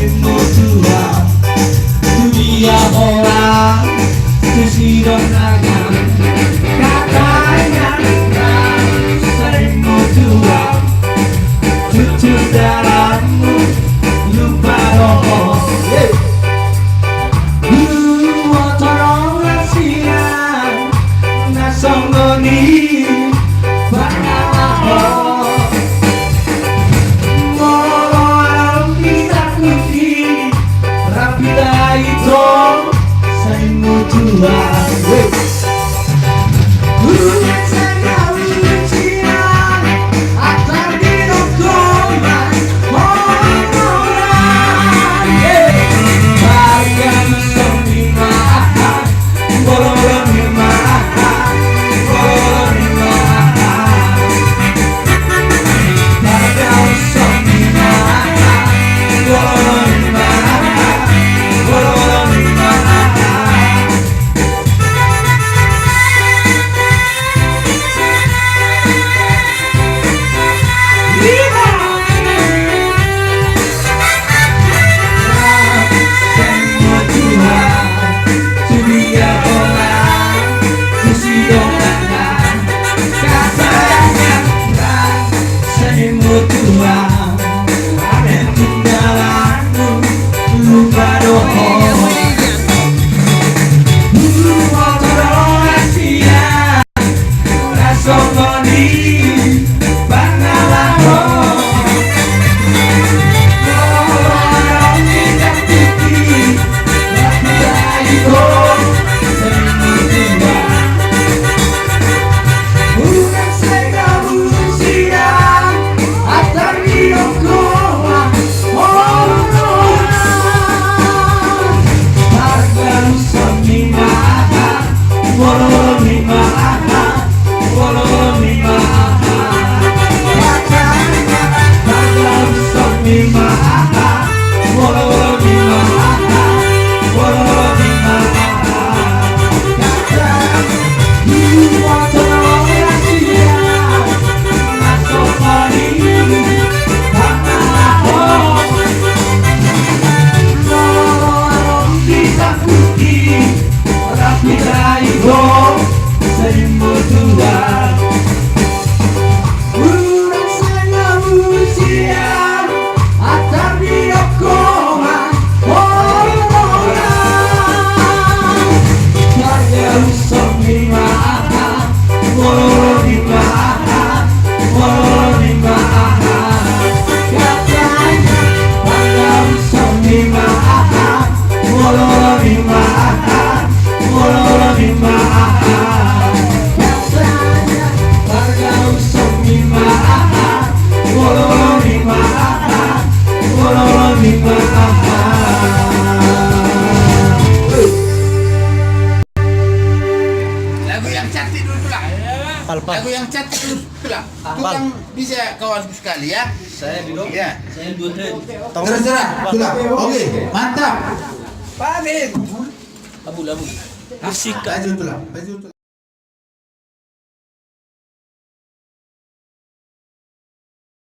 seribu dua dunia orang kesidonangan katanya seribu dua tutup dalammu lupa roh tolong siang nasongoni Lagu yang cantik dulu pula. Itu yang bisa kawan sekali ya. Saya duduk. Ya. Saya duduk. Terserah. Pula. Oke, mantap. Pak Amin Labu. Musik. Baju pula.